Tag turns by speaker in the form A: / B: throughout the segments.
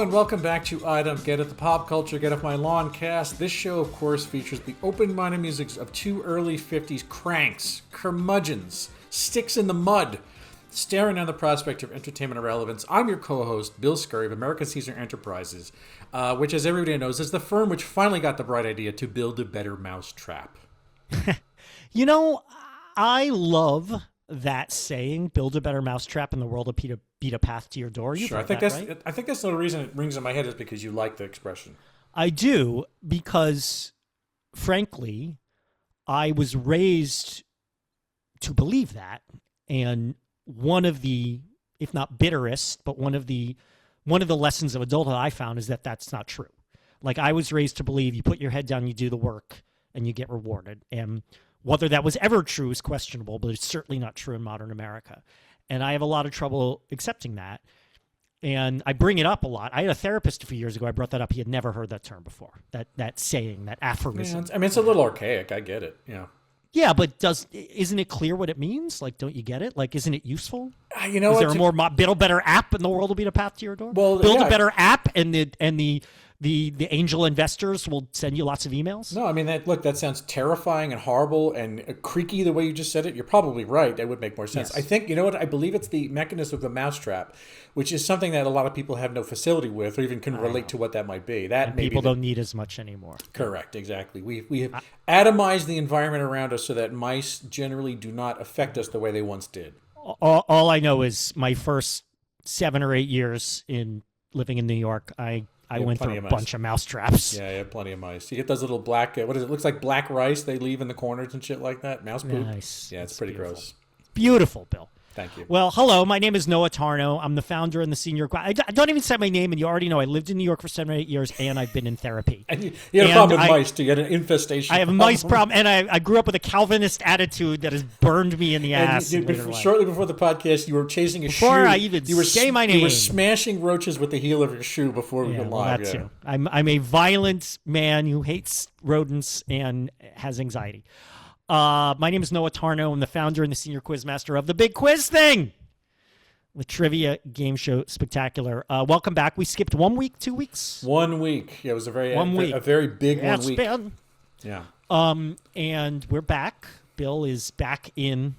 A: and welcome back to I Don't Get It, the Pop Culture Get Off My Lawn cast. This show, of course, features the open-minded music of two early 50s cranks, curmudgeons, sticks in the mud, staring down the prospect of entertainment irrelevance. I'm your co-host, Bill Scurry of American Caesar Enterprises, which, as everybody knows, is the firm which finally got the bright idea to build a better mousetrap.
B: You know, I love that saying, build a better mousetrap in the world of beat a path to your door.
A: Sure, I think that's the only reason it rings in my head is because you like the expression.
B: I do, because frankly, I was raised to believe that, and one of the, if not bitterest, but one of the lessons of adulthood I found is that that's not true. Like, I was raised to believe you put your head down, you do the work, and you get rewarded. And whether that was ever true is questionable, but it's certainly not true in modern America. And I have a lot of trouble accepting that. And I bring it up a lot. I had a therapist a few years ago. I brought that up. He had never heard that term before. That saying, that aphorism.
A: Yeah, it's a little archaic. I get it. Yeah.
B: Yeah, but isn't it clear what it means? Like, don't you get it? Like, isn't it useful?
A: You know,
B: is there a build a better app in the world will beat a path to your door?
A: Well,
B: build a better app, and the angel investors will send you lots of emails?
A: No, I mean, that sounds terrifying and horrible and creaky the way you just said it. You're probably right. That would make more sense. Yes. I think, you know what? I believe it's the mechanism of the mousetrap, which is something that a lot of people have no facility with or even can relate to what that might be. That
B: people don't need as much anymore.
A: Correct, exactly. We have atomized the environment around us so that mice generally do not affect us the way they once did.
B: All I know is my first 7 or 8 years in living in New York, I went through a bunch of mouse traps.
A: Yeah, you have plenty of mice. You get those little black, what is it? Looks like black rice they leave in the corners and shit like that. Mouse poop.
B: Nice.
A: Yeah, it's pretty gross.
B: Beautiful, Bill.
A: Thank you.
B: Well, hello. My name is Noah Tarnow. I'm the founder and the senior. I don't even say my name, and you already know I lived in New York for 7 or 8 years, and I've been in therapy.
A: And you had a problem with mice, too. You had an infestation.
B: I have a mice problem, and I grew up with a Calvinist attitude that has burned me in the ass.
A: Shortly before the podcast, you were chasing a shoe.
B: Before I even say my name.
A: You were smashing roaches with the heel of your shoe before we went live.
B: That too. I'm a violent man who hates rodents and has anxiety. My name is Noah Tarnow. I'm the founder and the senior quizmaster of The Big Quiz Thing, the trivia game show spectacular. Welcome back. We skipped 1 week, 2 weeks.
A: 1 week. Yeah, it was a very big 1 week. Yeah.
B: And we're back. Bill is back in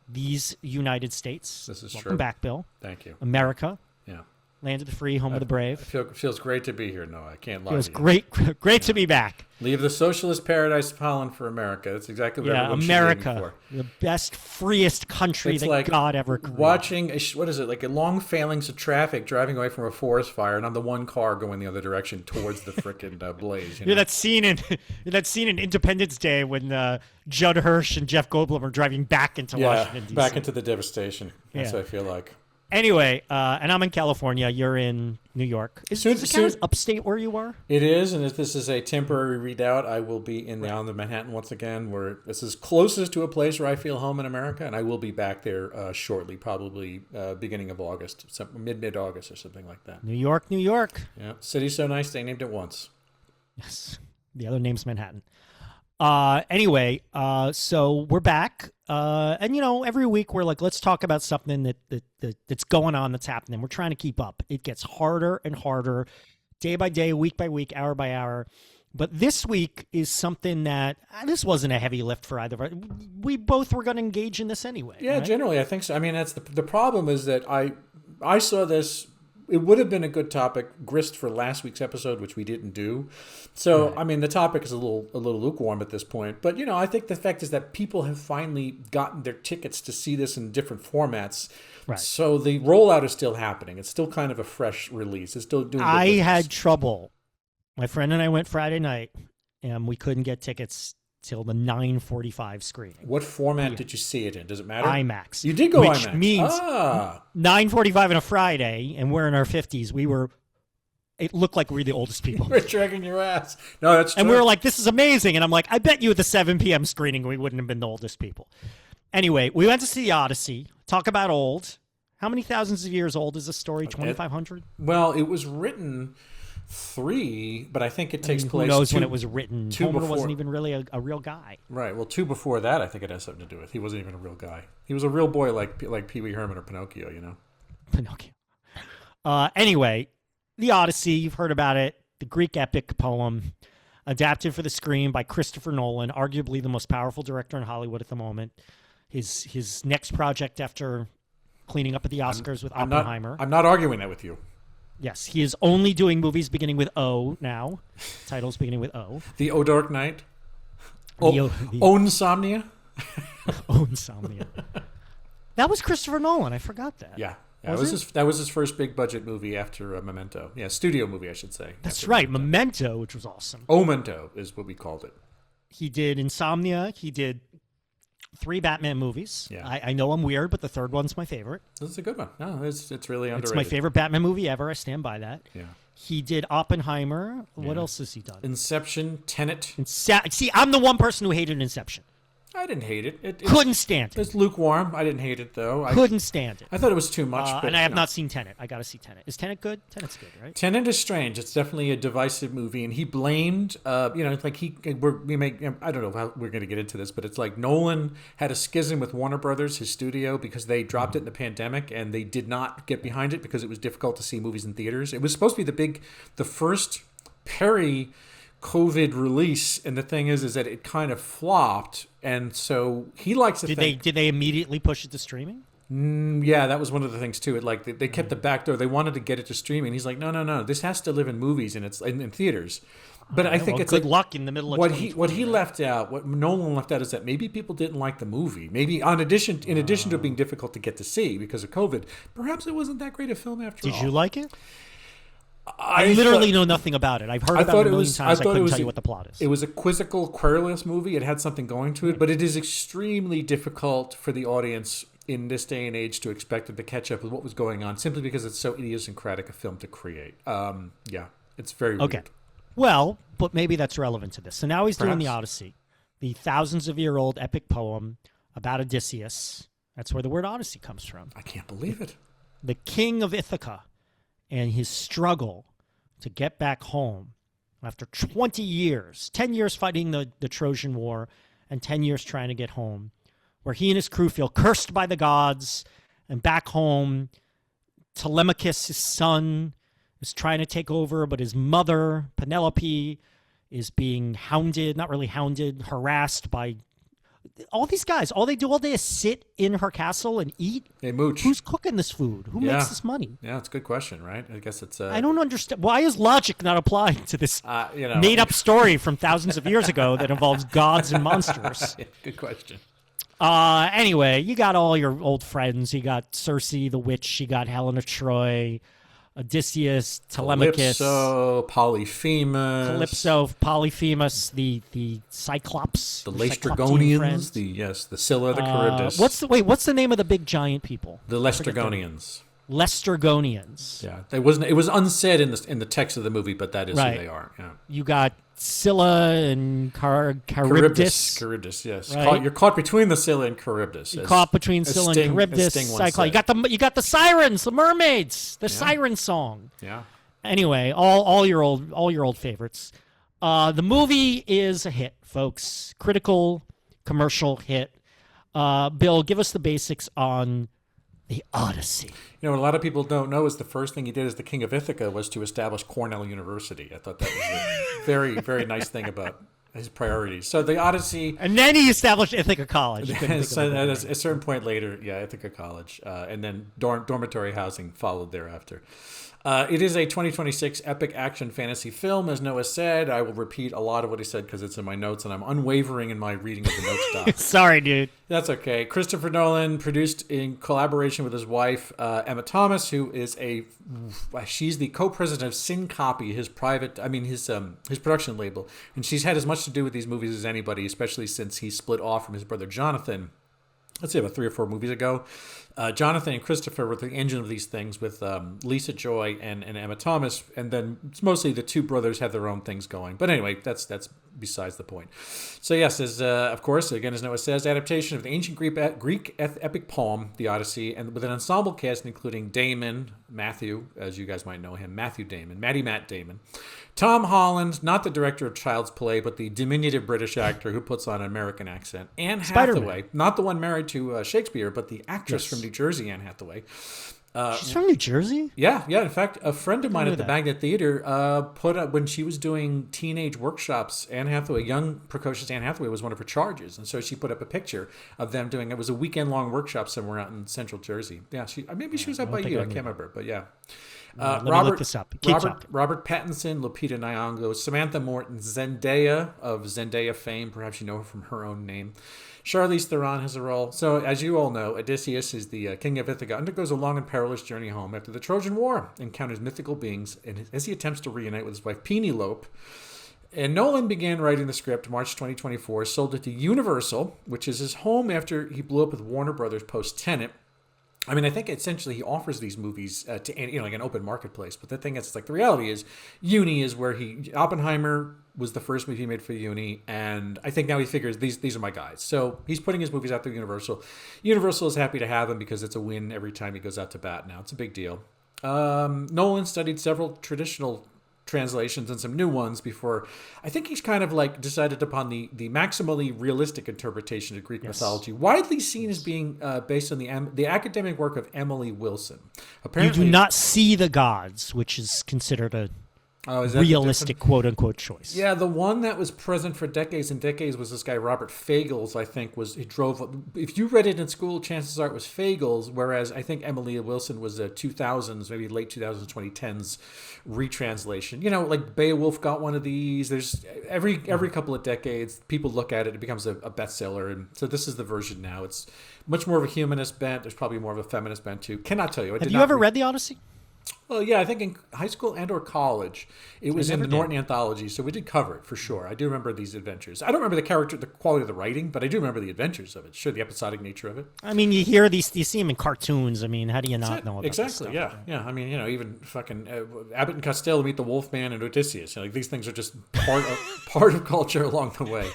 B: these United States.
A: This is true.
B: Welcome back, Bill.
A: Thank you.
B: America.
A: Yeah.
B: Land of the free, home of the brave.
A: It feels great to be here, Noah. I can't lie.
B: It was great to be back.
A: Leave the socialist paradise of Holland for America. That's exactly what everyone
B: America,
A: should be aiming for.
B: The best, freest country that God ever created.
A: Watching, like a long phalanx of traffic driving away from a forest fire, and I'm the one car going the other direction towards the frickin' blaze.
B: You're that scene in Independence Day when Judd Hirsch and Jeff Goldblum are driving back into Washington, D.C.
A: back into the devastation. That's what I feel like.
B: Anyway, and I'm in California. You're in New York. Is it kind of upstate where you are?
A: It is, and if this is a temporary redoubt, I will be in the island of Manhattan once again, where this is closest to a place where I feel home in America, and I will be back there shortly, probably beginning of August, mid-August or something like that.
B: New York, New York.
A: Yeah, city's so nice they named it once.
B: Yes, the other name's Manhattan. Anyway, so we're back, and every week we're like, let's talk about something that's going on, that's happening. We're trying to keep up. It gets harder and harder, day by day, week by week, hour by hour. But this week is something that this wasn't a heavy lift for either of us. We both were going to engage in this anyway.
A: Yeah,
B: right?
A: Generally, I think so. I mean, that's the problem is that I saw this. It would have been a good topic, grist for last week's episode, which we didn't do. So, right. I mean, the topic is a little lukewarm at this point. But, I think the fact is that people have finally gotten their tickets to see this in different formats.
B: Right.
A: So the rollout is still happening. It's still kind of a fresh release. It's still doing good
B: I
A: business.
B: had trouble. My friend and I went Friday night, and we couldn't get tickets till the 9:45 screening.
A: What format did you see it in? Does it matter?
B: IMAX.
A: You did go
B: which
A: IMAX.
B: Which means 9:45 on a Friday, and we're in our 50s. It looked like we were the oldest people.
A: We're dragging your ass. No, that's true.
B: And we were like, this is amazing. And I'm like, I bet you at the 7 p.m. screening, we wouldn't have been the oldest people. Anyway, we went to see the Odyssey. Talk about old. How many thousands of years old is this story? 2,500?
A: Well, it was written... 3, but I think it takes place.
B: Who knows when it was written? Homer
A: before.
B: Wasn't even really a real guy.
A: Right. Well, 2 before that, I think it has something to do with. He wasn't even a real guy. He was a real boy, like Pee Wee Herman or Pinocchio.
B: Pinocchio. Anyway, the Odyssey, you've heard about it, the Greek epic poem, adapted for the screen by Christopher Nolan, arguably the most powerful director in Hollywood at the moment. His next project after cleaning up at the Oscars with Oppenheimer.
A: I'm not arguing that with you.
B: Yes, he is only doing movies beginning with O now. Titles beginning with O.
A: The O Dark Knight.
B: Insomnia. Insomnia. That was Christopher Nolan. I forgot that.
A: Yeah. That was his first big budget movie after Memento. Yeah, studio movie, I should say.
B: That's right, Memento, which was awesome.
A: Memento is what we called it.
B: He did Insomnia. He did 3 Batman movies.
A: Yeah.
B: I know I'm weird, but the third one's my favorite.
A: This is a good one. No, it's really underrated.
B: It's my favorite Batman movie ever. I stand by that.
A: Yeah.
B: He did Oppenheimer. What else has he done?
A: Inception, Tenet.
B: See, I'm the one person who hated Inception.
A: I didn't hate it.
B: Couldn't stand it.
A: It's lukewarm. I didn't hate it, though.
B: Couldn't stand it.
A: I thought it was too much.
B: And I have not seen Tenet. I got to see Tenet. Is Tenet good? Tenet's good, right?
A: Tenet is strange. It's definitely a divisive movie, and he blamed, it's like I don't know how we're going to get into this, but it's like Nolan had a schism with Warner Brothers, his studio, because they dropped it in the pandemic, and they did not get behind it because it was difficult to see movies in theaters. It was supposed to be the first COVID release, and the thing is that it kind of flopped, and so he likes to think...
B: Did they immediately push it to streaming?
A: Yeah, that was one of the things too. They kept the back door. They wanted to get it to streaming. He's like, no, this has to live in movies and it's in theaters. But I think it's
B: good luck in the middle of
A: what he left out. What Nolan left out is that maybe people didn't like the movie. Maybe in addition to it being difficult to get to see because of COVID, perhaps it wasn't that great a film after all.
B: Did you like it? I literally know nothing about it. I've heard about it a million times. I couldn't tell you what the plot is.
A: It was a quizzical, querulous movie. It had something going to it, but it is extremely difficult for the audience in this day and age to expect them to catch up with what was going on simply because it's so idiosyncratic a film to create. It's very weird.
B: Well, but maybe that's relevant to this. So now he's doing the
A: Perhaps.
B: Odyssey, the thousands-of-year-old epic poem about Odysseus. That's where the word Odyssey comes from.
A: I can't believe it.
B: The king of Ithaca and his struggle to get back home after 20 years, 10 years fighting the Trojan War and 10 years trying to get home, where he and his crew feel cursed by the gods, and back home, Telemachus, his son, is trying to take over, but his mother, Penelope, is being hounded, not really hounded, harassed by all these guys. All they do all day is sit in her castle and eat.
A: They mooch.
B: Who's cooking this food? Who makes this money?
A: Yeah, it's a good question, right? I guess it's...
B: I don't understand. Why is logic not applying to this made-up story from thousands of years ago that involves gods and monsters?
A: Good question.
B: Anyway, you got all your old friends. You got Circe, the witch. You got Helen of Troy, Odysseus, Telemachus. Polyphemus, the Cyclops.
A: The Laestrygonians, the Scylla, the Charybdis.
B: What's the name of the big giant people?
A: The Laestrygonians.
B: Laestrygonians.
A: Yeah, it was unsaid in the text of the movie, but that is who they are. Yeah.
B: You got Scylla and Charybdis.
A: Charybdis, yes.
B: Right?
A: You're caught between the Scylla and Charybdis.
B: You're caught between Scylla and Charybdis. Cyclops. You got the sirens, the mermaids, the siren song.
A: Yeah.
B: Anyway, all your old favorites. The movie is a hit, folks. Critical, commercial hit. Bill, give us the basics on the Odyssey.
A: What a lot of people don't know is the first thing he did as the king of Ithaca was to establish Cornell University. I thought that was a very, very nice thing about his priorities. So the Odyssey...
B: And then he established Ithaca College.
A: So at a certain point later, Ithaca College. And then dormitory housing followed thereafter. It is a 2026 epic action fantasy film, as Noah said. I will repeat a lot of what he said because it's in my notes, and I'm unwavering in my reading of the notes doc.
B: Sorry, dude.
A: That's okay. Christopher Nolan produced in collaboration with his wife, Emma Thomas, who is she's the co-president of Syncopy, his production label, and she's had as much to do with these movies as anybody, especially since he split off from his brother Jonathan. Let's say about 3 or 4 movies ago. Jonathan and Christopher were the engine of these things with Lisa Joy and Emma Thomas, and then it's mostly the 2 brothers have their own things going. But anyway, that's besides the point. So yes, of course, again, as Noah says, adaptation of the ancient Greek epic poem, the Odyssey, and with an ensemble cast including Damon, Matthew, as you guys might know him, Matthew Damon, Matt Damon, Tom Holland, not the director of Child's Play, but the diminutive British actor who puts on an American accent, Anne Hathaway, not the one married to Shakespeare, but the actress from New Jersey, Anne Hathaway,
B: She's from New Jersey?
A: Yeah. In fact, a friend of mine
B: knew
A: at the
B: that.
A: Magnet Theater put up when she was doing teenage workshops. Anne Hathaway, young precocious Anne Hathaway, was one of her charges, and so she put up a picture of them doing. It was a weekend-long workshop somewhere out in Central Jersey. Yeah, maybe she was up by
B: think
A: you.
B: I
A: I
B: knew
A: can't
B: that.
A: remember, but yeah.
B: Let me look this up. Keep talking.
A: Robert Pattinson, Lupita Nyong'o, Samantha Morton, Zendaya of Zendaya fame. Perhaps you know her from her own name. Charlize Theron has a role. So, as you all know, Odysseus is the king of Ithaca, undergoes a long and perilous journey home after the Trojan War, encounters mythical beings, and as he attempts to reunite with his wife Penelope. And Nolan began writing the script March 2024, sold it to Universal, which is his home after he blew up with Warner Brothers post-Tenet. I mean, I think essentially he offers these movies to like an open marketplace. But the thing is, like the reality is, Uni is where Oppenheimer was the first movie he made for Uni, and I think now he figures these are my guys. So he's putting his movies out through Universal. Universal is happy to have him because it's a win every time he goes out to bat. Now it's a big deal. Nolan studied several traditional translations and some new ones before I think he's kind of like decided upon the maximally realistic interpretation of Greek mythology, widely seen as being based on the academic work of Emily Wilson. Apparently,
B: You do not see the gods, which is considered a
A: is that
B: realistic quote-unquote choice.
A: Yeah, the one that was present for decades and decades was this guy Robert Fagles. I think he drove. If you read it in school, chances are it was Fagles. Whereas I think Emily Wilson was a 2000s, maybe late 2000s, 2010s retranslation. You know, like Beowulf got one of these. There's every couple of decades, people look at it, it becomes a bestseller, and so this is the version now. It's much more of a humanist bent. There's probably more of a feminist bent too. Cannot tell you.
B: Have you ever read the Odyssey?
A: Well, yeah, I think in high school and or college, it was in the
B: never
A: Norton Anthology, so we did cover it for sure. I do remember these adventures. I don't remember the quality of the writing, but I do remember the adventures of it. Sure, the episodic nature of it.
B: I mean, you see them in cartoons. I mean, how do you not know about this
A: Exactly,
B: stuff?
A: yeah. I mean, you know, even fucking Abbott and Costello meet the Wolfman and Odysseus. You know, like these things are just part of culture along the way.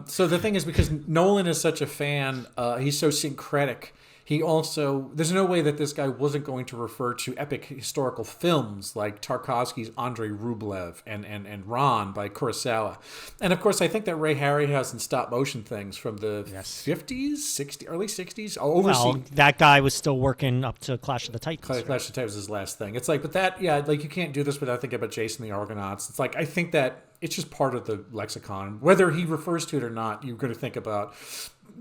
A: So the thing is, because Nolan is such a fan, he's so syncretic. He also, there's no way that this guy wasn't going to refer to epic historical films like Tarkovsky's Andrei Rublev and Ron by Kurosawa. And of course, I think that Ray Harryhausen stop motion things from the 50s, 60s, early 60s.
B: Well, that guy was still working up to Clash of the Titans.
A: Clash of the Titans was his last thing. It's like, but that, yeah, like you can't do this without thinking about Jason the Argonauts. It's like, I think that it's just part of the lexicon. Whether he refers to it or not, you're going to think about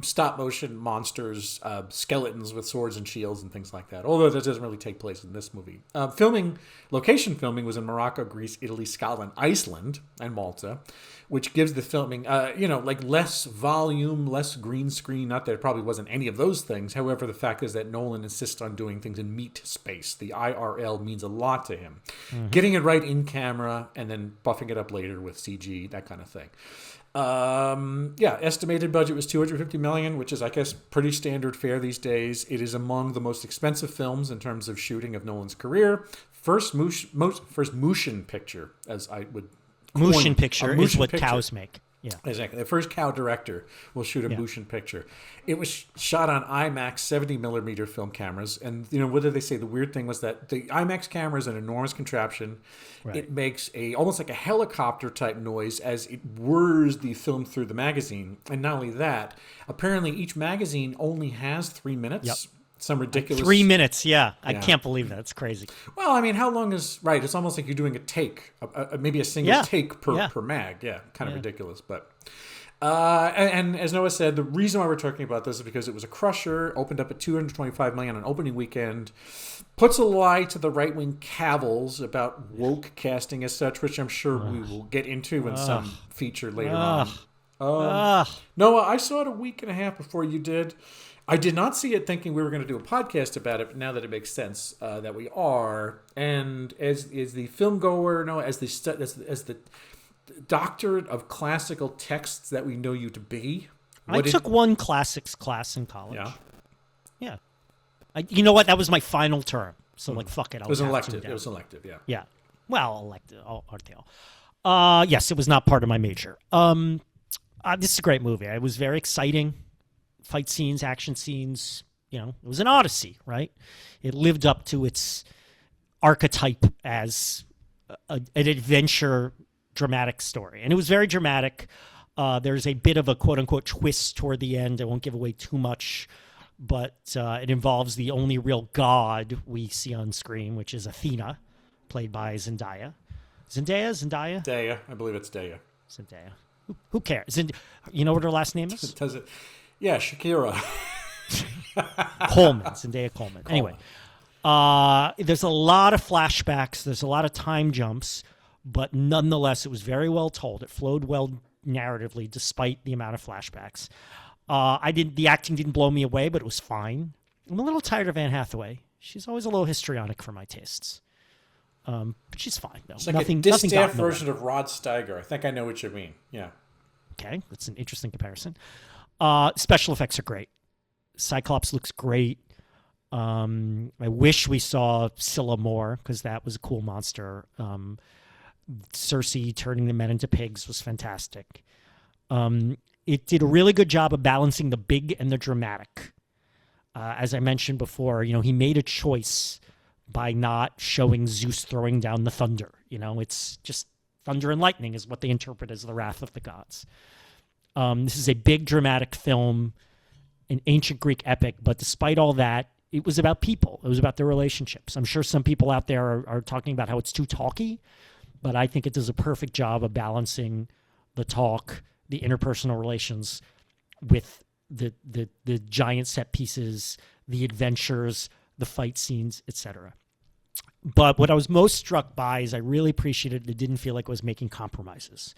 A: stop motion monsters, skeletons with swords and shields and things like that. Although that doesn't really take place in this movie. Location filming was in Morocco, Greece, Italy, Scotland, Iceland, and Malta, which gives the filming, like less volume, less green screen. Not that it probably wasn't any of those things. However, the fact is that Nolan insists on doing things in meat space. The IRL means a lot to him. Mm-hmm. Getting it right in camera and then buffing it up later with CG, that kind of thing. Estimated budget was $250 million, which is, I guess, pretty standard fare these days. It is among the most expensive films in terms of shooting of Nolan's career. First motion picture, as I would.
B: Motion picture is what cows make. Yeah,
A: exactly. The first cow director will shoot a motion picture. It was shot on IMAX 70 millimeter film cameras, and what did they say? The weird thing was that the IMAX camera is an enormous contraption. Right. It makes almost like a helicopter type noise as it whirs the film through the magazine. And not only that, apparently each magazine only has 3 minutes. Yep. Some ridiculous
B: 3 minutes. Yeah, I can't believe that. It's crazy.
A: Well, I mean, how long is right? It's almost like you're doing a take, maybe a single take per mag. Yeah, kind of ridiculous. But and as Noah said, the reason why we're talking about this is because it was a crusher, opened up at $225 million on opening weekend, puts a lie to the right wing cavils about woke casting as such, which I'm sure we will get into in some feature later on. Noah, I saw it a week and a half before you did. I did not see it thinking we were going to do a podcast about it, but now that it makes sense that we are, and as the film goer, no, as the doctorate of classical texts that we know you to be.
B: I took one classics class in college. Yeah. You know what? That was my final term. So fuck it.
A: It was elective. Yeah.
B: Yeah. Well, elective, aren't they all? Yes, it was not part of my major. This is a great movie. It was very exciting. Fight scenes, action scenes, it was an Odyssey, right? It lived up to its archetype as an adventure dramatic story. And it was very dramatic. There's a bit of a quote-unquote twist toward the end. I won't give away too much. but it involves the only real god we see on screen, which is Athena, played by Zendaya. Zendaya?
A: Daya. I believe it's Daya.
B: Zendaya. Who cares? You know what her last name is?
A: Does it? Yeah, Shakira.
B: Coleman. Zendaya Coleman. Anyway, there's a lot of flashbacks. There's a lot of time jumps, but nonetheless, it was very well told. It flowed well narratively, despite the amount of flashbacks. The acting didn't blow me away, but it was fine. I'm a little tired of Anne Hathaway. She's always a little histrionic for my tastes. But she's fine, though.
A: It's like a distaff version of Rod Steiger. I think I know what you mean. Yeah.
B: Okay, that's an interesting comparison. Special effects are great. Cyclops looks great. I wish we saw Scylla more, because that was a cool monster. Cersei turning the men into pigs was fantastic. It did a really good job of balancing the big and the dramatic. As I mentioned before, he made a choice by not showing Zeus throwing down the thunder. It's just thunder and lightning is what they interpret as the wrath of the gods. This is a big dramatic film, an ancient Greek epic, but despite all that, it was about people. It was about their relationships. I'm sure some people out there are talking about how it's too talky, but I think it does a perfect job of balancing the talk, the interpersonal relations with the giant set pieces, the adventures, the fight scenes, etc. But what I was most struck by is I really appreciated it didn't feel like it was making compromises.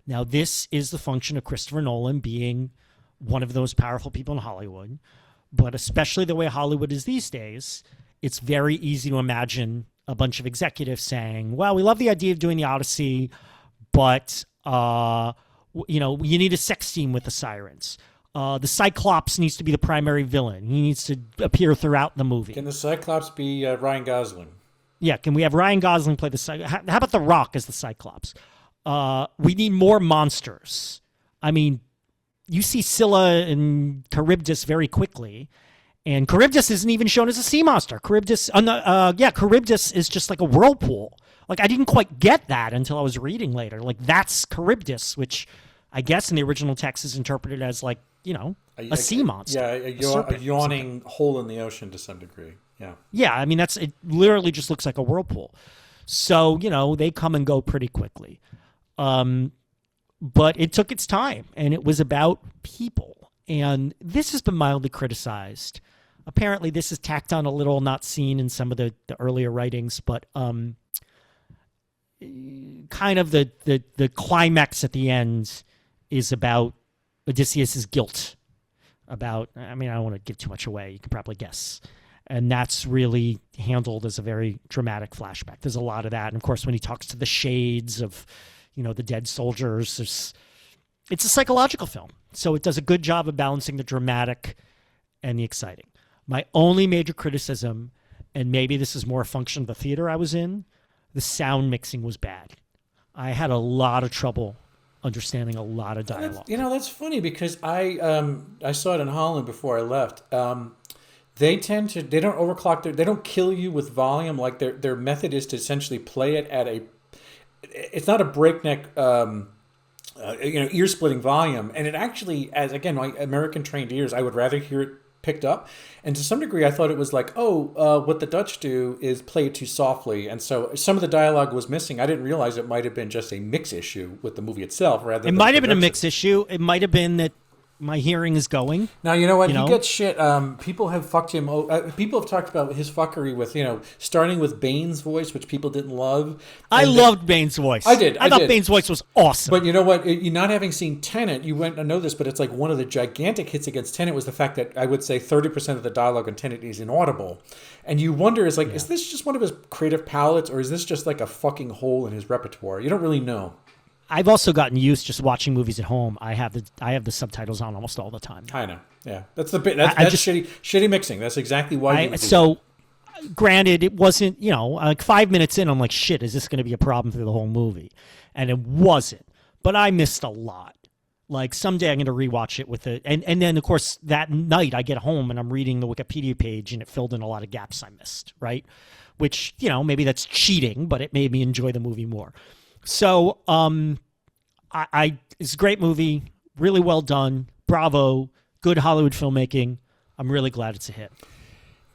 B: Now, this is the function of Christopher Nolan being one of those powerful people in Hollywood, but especially the way Hollywood is these days, it's very easy to imagine a bunch of executives saying, well, we love the idea of doing the Odyssey, but, you need a sex scene with the sirens. The Cyclops needs to be the primary villain. He needs to appear throughout the movie.
A: Can the Cyclops be Ryan Gosling?
B: Yeah, can we have Ryan Gosling play the Cyclops? How about The Rock as the Cyclops? We need more monsters. I mean, you see Scylla and Charybdis very quickly, and Charybdis isn't even shown as a sea monster. Charybdis is just like a whirlpool. Like, I didn't quite get that until I was reading later. Like, that's Charybdis, which I guess in the original text is interpreted as like, a sea monster.
A: Yeah, a yawning hole in the ocean to some degree. Yeah.
B: Yeah, I mean, it literally just looks like a whirlpool. So, they come and go pretty quickly. But it took its time, and it was about people. And this has been mildly criticized. Apparently, this is tacked on a little, not seen in some of the earlier writings, but kind of the climax at the end is about Odysseus's guilt. I don't want to give too much away. You can probably guess. And that's really handled as a very dramatic flashback. There's a lot of that. And, of course, when he talks to the shades of, the dead soldiers, it's a psychological film. So it does a good job of balancing the dramatic and the exciting. My only major criticism, and maybe this is more a function of the theater I was in, the sound mixing was bad. I had a lot of trouble understanding a lot of dialogue.
A: That's funny because I saw it in Holland before I left. They don't overclock they don't kill you with volume. Like their method is to essentially play it at it's not a breakneck, ear-splitting volume. And it actually, as again, my American trained ears, I would rather hear it picked up. And to some degree, I thought it was like, what the Dutch do is play it too softly. And so some of the dialogue was missing. I didn't realize it might have been just a mix issue with the movie itself. It
B: might have been a mix issue. It might have been that my hearing is going.
A: Now, you know what? He gets shit. People have fucked him. People have talked about his fuckery with, starting with Bane's voice, which people didn't love.
B: I loved Bane's voice.
A: I did.
B: I thought Bane's voice was awesome.
A: But you know what? You not having seen Tenet, you wouldn't know this, but it's like one of the gigantic hits against Tenet was the fact that I would say 30% of the dialogue in Tenet is inaudible. And you wonder, is this just one of his creative palettes, or is this just like a fucking hole in his repertoire? You don't really know.
B: I've also gotten used just watching movies at home. I have the subtitles on almost all the time.
A: I know. Yeah, that's the bit. That's shitty mixing. That's exactly why.
B: Granted, it wasn't. Like 5 minutes in, I'm like, shit. Is this going to be a problem through the whole movie? And it wasn't. But I missed a lot. Like someday I'm going to rewatch it with it, and then of course that night I get home and I'm reading the Wikipedia page and it filled in a lot of gaps I missed. Right, which maybe that's cheating, but it made me enjoy the movie more. So, it's a great movie, really well done, bravo, good Hollywood filmmaking. I'm really glad it's a hit.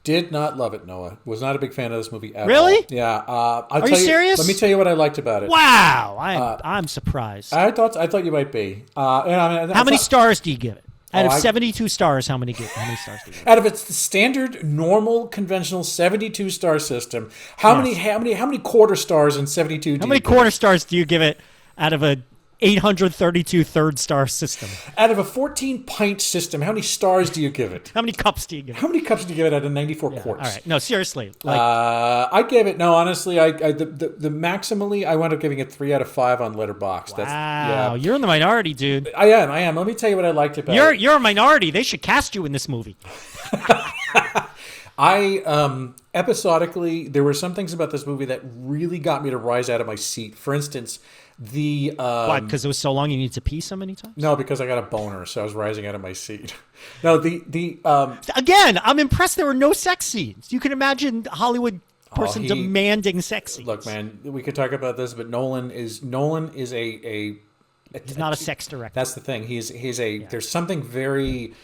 A: Did not love it, Noah. Was not a big fan of this movie at all.
B: Really?
A: Yeah.
B: Are you serious?
A: Let me tell you what I liked about it.
B: Wow, I'm surprised.
A: I thought you might be.
B: How many stars do you give it? Out of
A: I-
B: 72 stars, how many stars do you give it?
A: Out of its standard, normal, conventional 72 star system, how many quarter stars in 72?
B: How many quarter stars do you give it out of a 832 third star system?
A: Out of a 14 pint system, how many stars do you give it?
B: How many cups do you give it?
A: How many cups do you give it out of 94 quarts?
B: All right. No, seriously.
A: I gave it, no, honestly, the maximally, I wound up giving it 3 out of 5 on Letterboxd.
B: Wow, you're in the minority, dude.
A: I am. Let me tell you what I liked about it.
B: You're a minority. They should cast you in this movie.
A: Episodically, there were some things about this movie that really got me to rise out of my seat. For instance,
B: Why? Because it was so long you need to pee so many times?
A: No, because I got a boner, so I was rising out of my seat. No,
B: Again, I'm impressed there were no sex scenes. You can imagine a Hollywood person demanding sex scenes.
A: Look, man, we could talk about this, but Nolan is a
B: He's not a sex director.
A: That's the thing. There's something very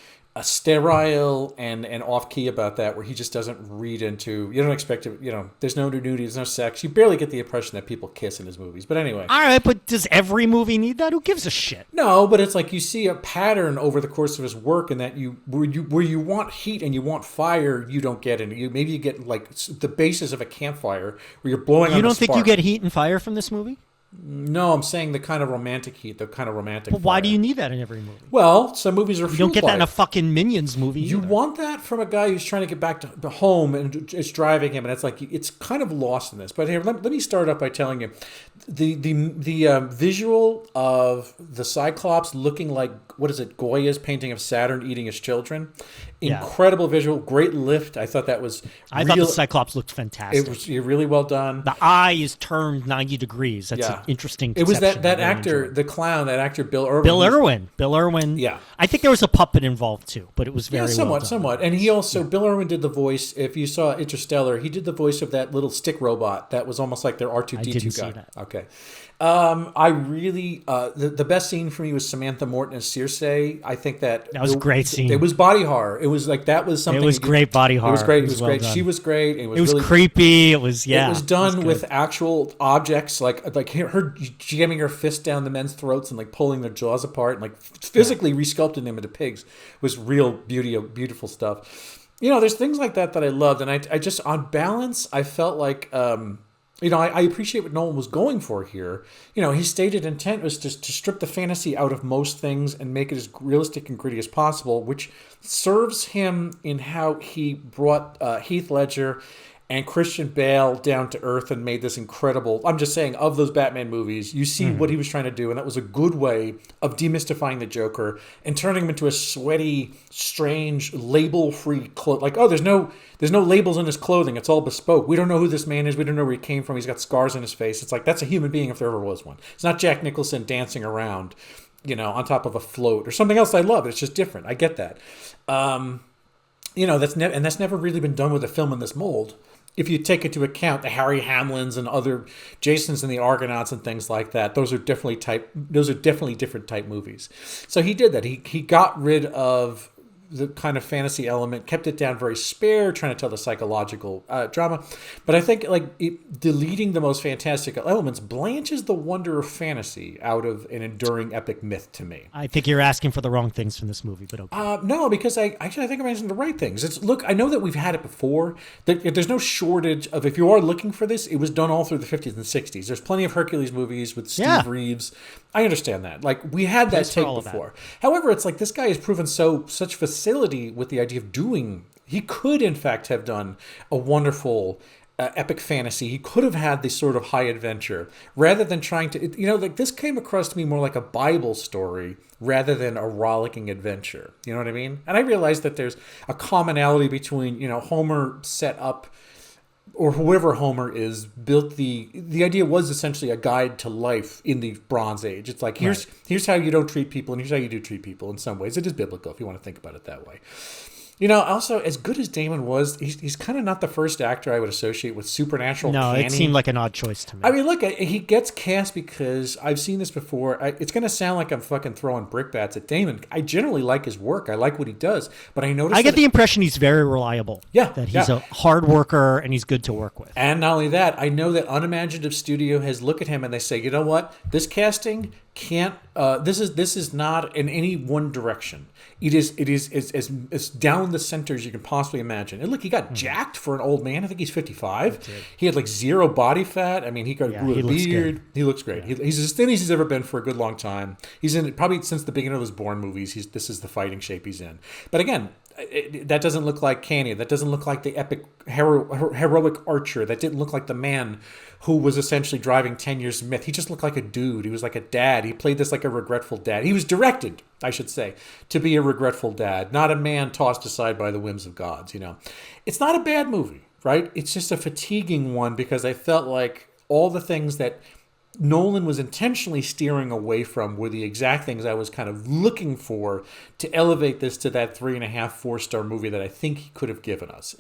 A: sterile and off key about that, where he just doesn't read into. You don't expect it. There's no nudity, there's no sex. You barely get the impression that people kiss in his movies. But anyway,
B: all right. But does every movie need that? Who gives a shit?
A: No, but it's like you see a pattern over the course of his work, and that where you want heat and you want fire, you don't get it. Maybe you get like the basis of a campfire where you're blowing.
B: You don't think you get heat and fire from this movie?
A: No, I'm saying the kind of romantic heat, the kind of romantic.
B: But why do you need that in every movie?
A: Well, some movies are.
B: You don't get that in a fucking Minions movie.
A: You want that from a guy who's trying to get back to home and it's driving him, and it's like it's kind of lost in this. But here, let me start up by telling you, the visual of the Cyclops looking like, what is it, Goya's painting of Saturn eating his children. Incredible visual, great lift. I thought that was.
B: I thought the Cyclops looked fantastic.
A: It was really well done.
B: The eye is turned 90 degrees. That's an interesting.
A: It was that actor, the clown, that actor Bill Irwin.
B: Bill Irwin.
A: Yeah,
B: I think there was a puppet involved too, but it was very
A: somewhat. And he also Bill Irwin did the voice. If you saw Interstellar, he did the voice of that little stick robot that was almost like their R2D2 guy.
B: I didn't see that.
A: Okay. I really the best scene for me was Samantha Morton as Circe. I think that
B: was a great scene.
A: It was body horror. It was like that was something.
B: It was great body horror.
A: It was great. It was
B: well
A: great.
B: Done.
A: She was great. It was
B: really creepy. It was It
A: was done with actual objects, like her jamming her fist down the men's throats and like pulling their jaws apart and like physically resculpting them into pigs. It was real beautiful stuff. There's things like that I loved, and I just on balance I felt like. I appreciate what Nolan was going for here. His stated intent was to strip the fantasy out of most things and make it as realistic and gritty as possible, which serves him in how he brought Heath Ledger and Christian Bale down to earth and made this incredible. I'm just saying, of those Batman movies, you see what he was trying to do, and that was a good way of demystifying the Joker and turning him into a sweaty, strange, label-free like, there's no labels in his clothing. It's all bespoke. We don't know who this man is. We don't know where he came from. He's got scars on his face. It's like, that's a human being if there ever was one. It's not Jack Nicholson dancing around, on top of a float or something else I love. It's just different. I get that. That's never really been done with a film in this mold. If you take into account the Harry Hamlins and other Jasons and the Argonauts and things like that, those are definitely different type movies. So he did that. He got rid of the kind of fantasy element, kept it down very spare, trying to tell the psychological drama. But I think deleting the most fantastical elements blanches the wonder of fantasy out of an enduring epic myth to me.
B: I think you're asking for the wrong things from this movie, but okay.
A: No, because I think I'm asking the right things. Look, I know that we've had it before. There's no shortage of, if you are looking for this, it was done all through the 50s and 60s. There's plenty of Hercules movies with Steve Reeves. I understand that. Like, we had that take before. However, it's like this guy has proven such facility with the idea of doing. He could, in fact, have done a wonderful epic fantasy. He could have had this sort of high adventure rather than trying to. This came across to me more like a Bible story rather than a rollicking adventure. You know what I mean? And I realized that there's a commonality between Homer set up. Or whoever Homer is, built the idea was essentially a guide to life in the Bronze Age. It's like, here's how you don't treat people, and here's how you do treat people in some ways. It is biblical if you want to think about it that way. Also, as good as Damon was, he's kind of not the first actor I would associate with supernatural.
B: No,
A: canny.
B: it seemed like an odd choice to me.
A: I mean, look, he gets cast because I've seen this before. It's going to sound like I'm fucking throwing brickbats at Damon. I generally like his work. I like what he does. But I noticed
B: I get the impression he's very reliable.
A: Yeah.
B: That he's a hard worker and he's good to work with.
A: And not only that, I know that Unimaginative Studio has looked at him and they say, you know what? This casting can't. This is not in any one direction. It is as down the center as you can possibly imagine. And look, he got jacked for an old man. I think he's 55. He had like zero body fat. I mean, he grew a beard. He looks great. Yeah. He's as thin as he's ever been for a good long time. He's in probably since the beginning of his Bourne movies. This is the fighting shape he's in. But again, that doesn't look like Canyon. That doesn't look like the epic heroic archer. That didn't look like the man who was essentially driving 10 Years of Myth. He just looked like a dude. He was like a dad. He played this like a regretful dad. He was directed, I should say, to be a regretful dad, not a man tossed aside by the whims of gods. It's not a bad movie, right? It's just a fatiguing one because I felt like all the things that Nolan was intentionally steering away from were the exact things I was kind of looking for to elevate this to that 3.5, 4-star movie that I think he could have given us.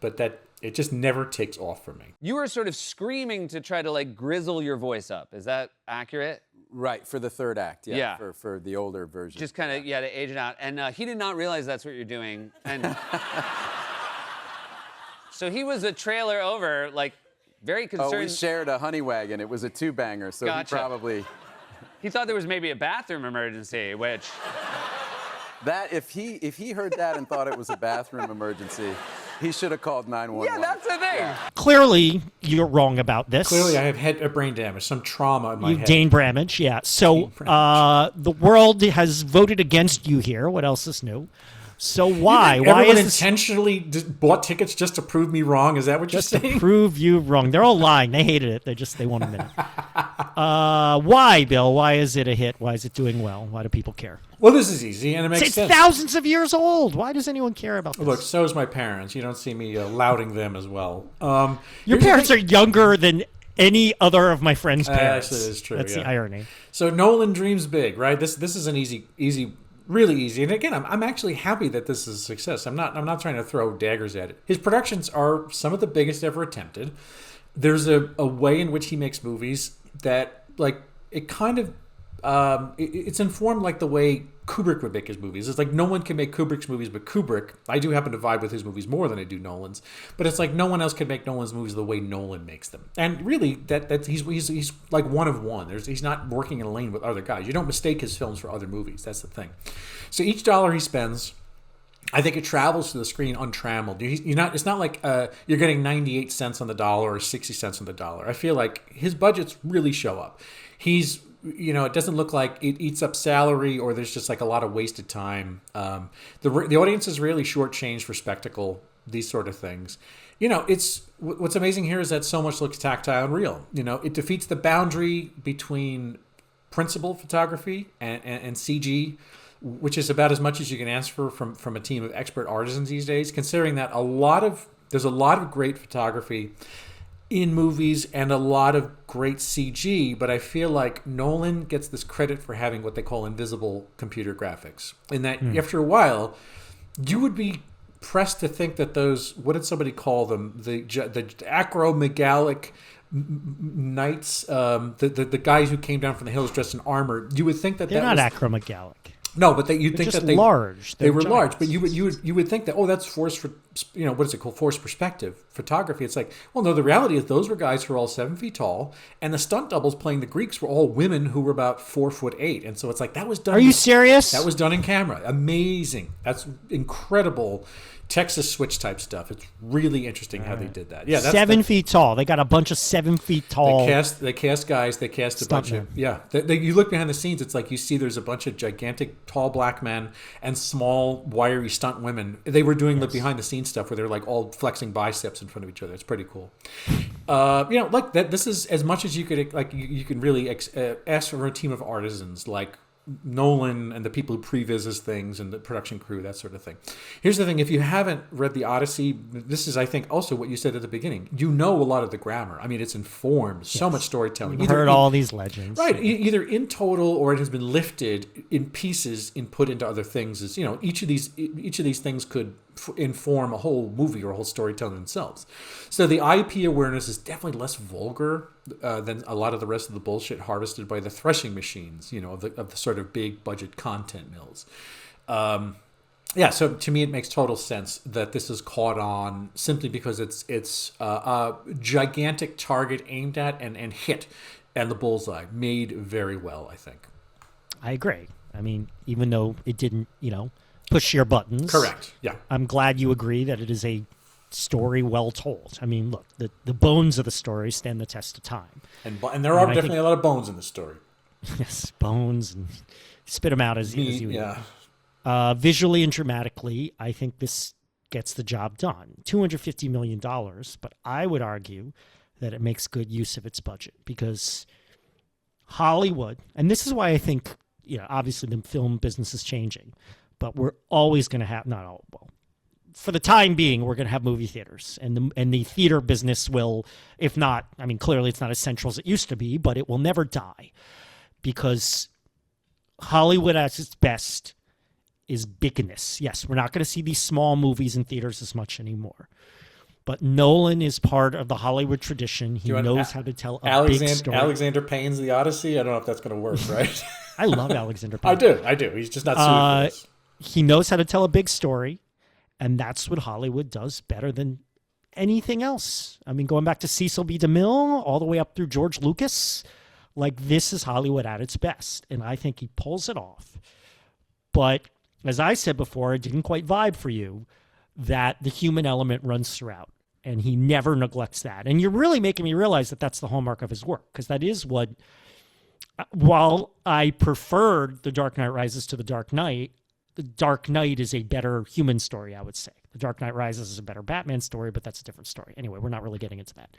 A: But that it just never takes off for me.
C: You were sort of screaming to try to like grizzle your voice up. Is that accurate?
D: Right, for the third act, yeah. For the older version.
C: Just kind of, to age it out. And he did not realize that's what you're doing. And so he was a trailer over, like, very concerned.
D: Oh, we shared a honey wagon. It was a two-banger, so
C: Gotcha.
D: He probably...
C: He thought there was maybe a bathroom emergency, which...
D: That, if he heard that and thought it was a bathroom emergency, he should have called 911.
C: Yeah, that's the thing. Yeah.
B: Clearly, you're wrong about this.
A: Clearly, I have had brain damage, some trauma in my head.
B: Brain damage, yeah. So the world has voted against you here. What else is new? So why? Why
A: everyone
B: is
A: intentionally bought tickets just to prove me wrong? Is that what you're saying?
B: Just to prove you wrong. They're all lying. They hated it. They want a minute. Why, Bill? Why is it a hit? Why is it doing well? Why do people care?
A: Well, this is easy, and it makes
B: it's
A: sense.
B: Thousands of years old. Why does anyone care about this?
A: Look, so is my parents. You don't see me lauding them as well.
B: Your parents are younger than any other of my friends' parents.
A: Actually, it's true.
B: That's the irony.
A: So Nolan dreams big, right? This is an easy, really easy. And again, I'm actually happy that this is a success. I'm not trying to throw daggers at it. His productions are some of the biggest ever attempted. There's a way in which he makes movies that, like, it kind of it's informed like the way Kubrick would make his movies. It's like no one can make Kubrick's movies but Kubrick. I do happen to vibe with his movies more than I do Nolan's, but it's like no one else can make Nolan's movies the way Nolan makes them. And really, that he's like one of one. He's not working in a lane with other guys. You don't mistake his films for other movies. That's the thing. So each dollar he spends, I think it travels to the screen untrammeled. It's not like you're getting 98 cents on the dollar or 60 cents on the dollar. I feel like his budgets really show up. It doesn't look like it eats up salary or there's just like a lot of wasted time. The audience is really shortchanged for spectacle, these sort of things. It's what's amazing here is that so much looks tactile and real. It defeats the boundary between principal photography and CG, which is about as much as you can ask for from a team of expert artisans these days, considering that there's a lot of great photography in movies and a lot of great CG, but I feel like Nolan gets this credit for having what they call invisible computer graphics. In that after a while, you would be pressed to think that those, what did somebody call them? The acromegalic knights, the guys who came down from the hills dressed in armor, you would think that
B: they're not acromegalic.
A: No, but you'd think that
B: large.
A: They were large, but you would think that that's forced for what is it called, forced perspective photography. It's like, well, no, the reality is those were guys who were all 7 feet tall, and the stunt doubles playing the Greeks were all women who were about 4'8", and so it's like that was done.
B: Are you serious?
A: That was done in camera. Amazing. That's incredible. Texas switch type stuff. It's really interesting how they did that. Yeah,
B: 7 feet tall. They got a bunch of 7 feet tall.
A: They cast guys. They cast a bunch of you look behind the scenes. It's like you see there's a bunch of gigantic tall black men and small wiry stunt women. They were doing the behind the scenes stuff where they're like all flexing biceps in front of each other. It's pretty cool. Like that. This is as much as you could like. You can really ask for a team of artisans like Nolan and the people who previs things and the production crew, that sort of thing. Here's the thing: if you haven't read the Odyssey, this is, I think, also what you said at the beginning. You know a lot of the grammar. I mean, it's informed so much storytelling.
B: You've heard all these legends,
A: right? Either in total or it has been lifted in pieces and put into other things. As each of these things could inform a whole movie or a whole storytelling themselves. So the IP awareness is definitely less vulgar than a lot of the rest of the bullshit harvested by the threshing machines, of the sort of big budget content mills. So to me, it makes total sense that this is caught on simply because it's a gigantic target aimed at and hit, and the bullseye made very well, I think.
B: I agree. I mean, even though it didn't, push your buttons.
A: Correct. Yeah.
B: I'm glad you agree that it is a story well told. I mean, look, the bones of the story stand the test of time.
A: And there are definitely a lot of bones in the story.
B: Yes, bones, and spit them out as you
A: yeah.
B: Visually and dramatically, I think this gets the job done. $250 million, but I would argue that it makes good use of its budget because Hollywood, and this is why I think, obviously the film business is changing, but we're always going to have, for the time being, we're going to have movie theaters, and the theater business will, if not, I mean, clearly it's not as central as it used to be, but it will never die because Hollywood at its best is bigness. Yes, we're not going to see these small movies in theaters as much anymore. But Nolan is part of the Hollywood tradition. He knows how to tell a big story.
A: Alexander Payne's The Odyssey? I don't know if that's going to work, right?
B: I love Alexander Payne.
A: I do. He's just not suited for this.
B: He knows how to tell a big story, and that's what Hollywood does better than anything else. I mean, going back to Cecil B. DeMille, all the way up through George Lucas, this is Hollywood at its best, and I think he pulls it off. But as I said before, it didn't quite vibe for you that the human element runs throughout, and he never neglects that. And you're really making me realize that that's the hallmark of his work, because that is what, while I preferred The Dark Knight Rises to The Dark Knight, The Dark Knight is a better human story, I would say. The Dark Knight Rises is a better Batman story, but that's a different story. Anyway, we're not really getting into that.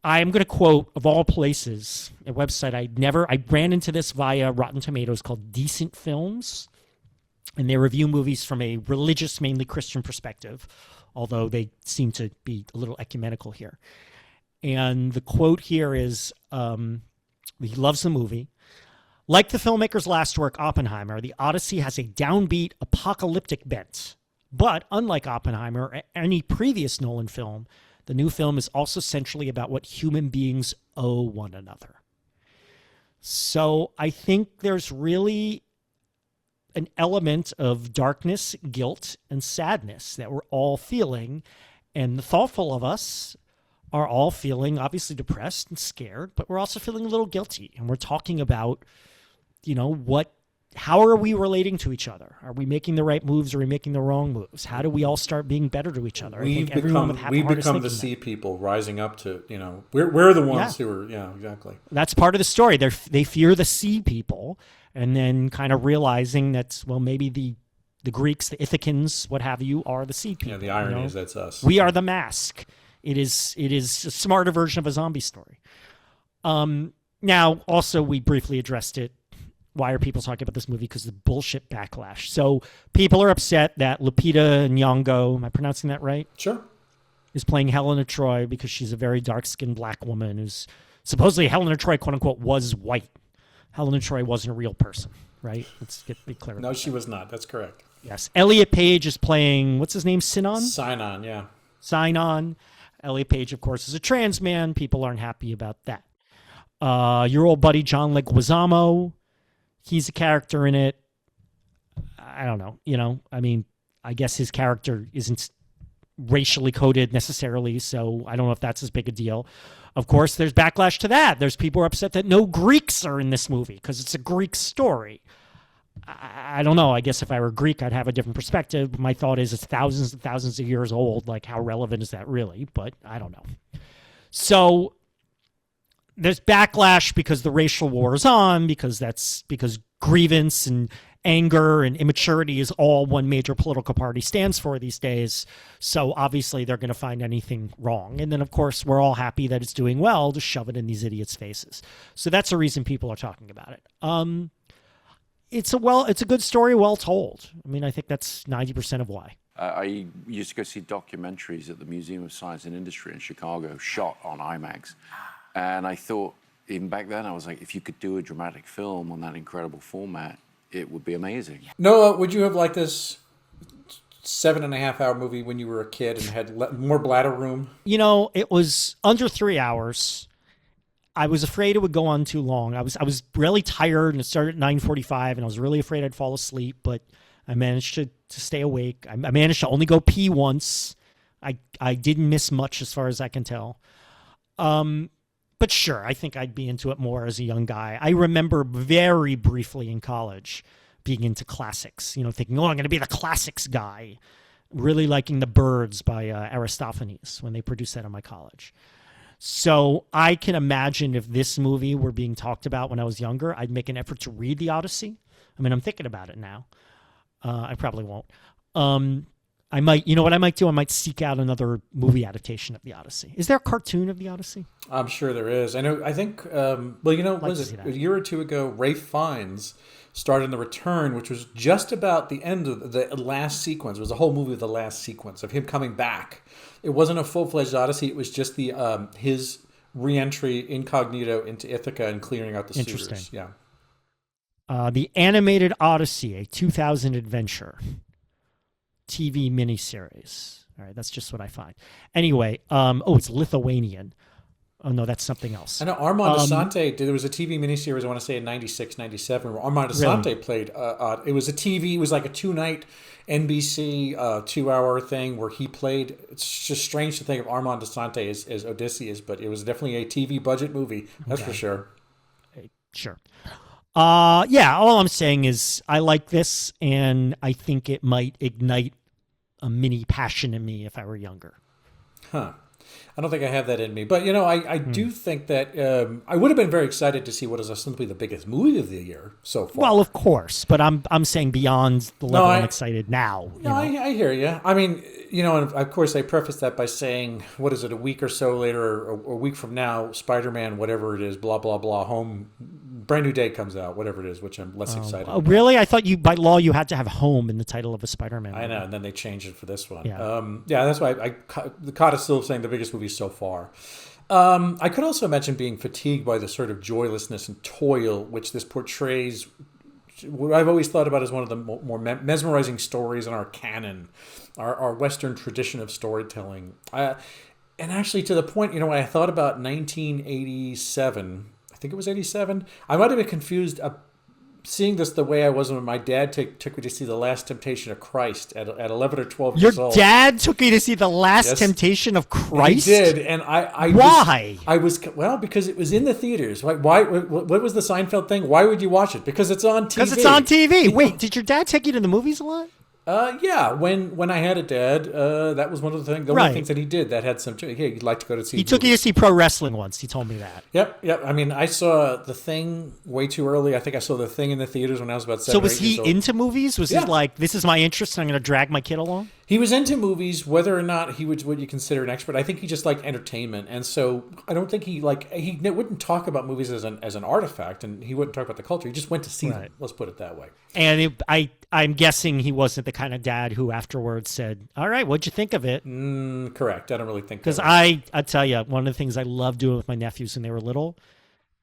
B: I am going to quote, of all places, a website I ran into this via Rotten Tomatoes called Decent Films, and they review movies from a religious, mainly Christian perspective, although they seem to be a little ecumenical here. And the quote here is, he loves the movie. Like the filmmaker's last work, Oppenheimer, the Odyssey has a downbeat, apocalyptic bent. But unlike Oppenheimer or any previous Nolan film, the new film is also centrally about what human beings owe one another. So I think there's really an element of darkness, guilt, and sadness that we're all feeling. And the thoughtful of us are all feeling obviously depressed and scared, but we're also feeling a little guilty. And we're talking about, how are we relating to each other? Are we making the right moves? Or are we making the wrong moves? How do we all start being better to each other?
A: We've become the sea people rising up to, we're the ones who are, exactly.
B: That's part of the story. They fear the sea people, and then kind of realizing that, maybe the Greeks, the Ithacans, what have you, are the sea people.
A: Yeah, the irony is that's us.
B: We are the mask. It is a smarter version of a zombie story. Now, also, we briefly addressed it. Why are people talking about this movie? Because of the bullshit backlash. So people are upset that Lupita Nyong'o, am I pronouncing that right?
A: Sure.
B: Is playing Helena Troy because she's a very dark-skinned black woman who's supposedly Helena Troy, quote-unquote, was white. Helena Troy wasn't a real person, right? Let's be clear.
A: No, she was not. That's correct.
B: Yes. Elliot Page is playing, what's his name? Sinon?
A: Sinon, yeah.
B: Sinon. Elliot Page, of course, is a trans man. People aren't happy about that. Your old buddy John Leguizamo, he's a character in it. I don't know. I guess his character isn't racially coded necessarily, so I don't know if that's as big a deal. Of course, there's backlash to that. There's people who are upset that no Greeks are in this movie because it's a Greek story. I don't know. I guess if I were Greek, I'd have a different perspective. My thought is it's thousands and thousands of years old. Like, how relevant is that really? But I don't know. So there's backlash because the racial war is on, because grievance and anger and immaturity is all one major political party stands for these days. So obviously they're going to find anything wrong. And then, of course, we're all happy that it's doing well to shove it in these idiots' faces. So that's the reason people are talking about it. it's a good story, well told. I mean, I think that's 90% of why.
E: I used to go see documentaries at the Museum of Science and Industry in Chicago, shot on IMAX. And I thought, even back then, I was like, if you could do a dramatic film on that incredible format, it would be amazing.
A: Noah, would you have liked this 7.5-hour movie when you were a kid and had more bladder room?
B: You know, it was under 3 hours. I was afraid it would go on too long. I was really tired, and it started at 9:45, and I was really afraid I'd fall asleep, but I managed to stay awake. I managed to only go pee once. I didn't miss much as far as I can tell. But sure, I think I'd be into it more as a young guy. I remember very briefly in college being into classics, thinking, I'm going to be the classics guy. Really liking The Birds by Aristophanes when they produced that in my college. So I can imagine if this movie were being talked about when I was younger, I'd make an effort to read the Odyssey. I mean, I'm thinking about it now. I probably won't. I might, what I might do? I might seek out another movie adaptation of the Odyssey. Is there a cartoon of the Odyssey?
A: I'm sure there is. I think, Liz, a year or two ago, Rafe Fiennes starred in The Return, which was just about the end of the last sequence. It was a whole movie of the last sequence of him coming back. It wasn't a full-fledged Odyssey. It was just the his re-entry incognito into Ithaca and clearing out the suitors.
B: Interesting.
A: Yeah.
B: The Animated Odyssey, a 2000 adventure TV miniseries. All right, that's just what I find. Anyway, it's Lithuanian. Oh, no, that's something else.
A: I know Armand Assante, there was a TV miniseries, I want to say in 96, 97, where Armand Assante played, it was a TV, it was like a 2-night NBC 2-hour thing where he played. It's just strange to think of Armand Assante as Odysseus, but it was definitely a TV budget movie, that's for sure.
B: Sure. All I'm saying is I like this, and I think it might ignite a mini passion in me if I were younger.
A: Huh. I don't think I have that in me. But, I do think that I would have been very excited to see what is ostensibly the biggest movie of the year so far.
B: Well, of course. But I'm saying beyond the level I'm excited now.
A: I hear you. I mean, and of course I preface that by saying, what is it, a week or so later, or a week from now, Spider-Man, whatever it is, blah, blah, blah, Home, Brand New Day comes out, whatever it is, which I'm less excited about.
B: Really? I thought by law you had to have Home in the title of a Spider-Man movie.
A: I know, and then they changed it for this one.
B: Yeah,
A: that's why the Cod is still saying the biggest movie so far. I could also mention being fatigued by the sort of joylessness and toil which this portrays. What I've always thought about as one of the more mesmerizing stories in our canon, our Western tradition of storytelling. And actually, to the point, when I thought about 1987, I think it was 87, I might have been confused seeing this the way I was when my dad took me to see The Last Temptation of Christ at 11 or 12 years old.
B: Your dad took you to see The Last Temptation of Christ?
A: He did, and
B: Why?
A: Because it was in the theaters. Why? What was the Seinfeld thing? Why would you watch it? Because it's on TV.
B: Because it's on TV. Wait, did your dad take you to the movies a lot?
A: Yeah. When I had a dad, that was one of the only things that he did that had some. Hey, he'd like to go to see.
B: He took you to see pro wrestling once. He told me that.
A: Yep. I mean, I saw The Thing way too early. I think I saw The Thing in the theaters when I was about 7 or 8 years old.
B: So was he into movies? Was he like, this is my interest and I'm going to drag my kid along?
A: He was into movies, whether or not he was what you consider an expert. I think he just liked entertainment, and so I don't think he wouldn't talk about movies as an artifact, and he wouldn't talk about the culture. He just went to see them. Let's put it that way.
B: And I'm guessing he wasn't the kind of dad who afterwards said, "All right, what'd you think of it?"
A: Correct. I don't really think
B: because I tell you, one of the things I loved doing with my nephews when they were little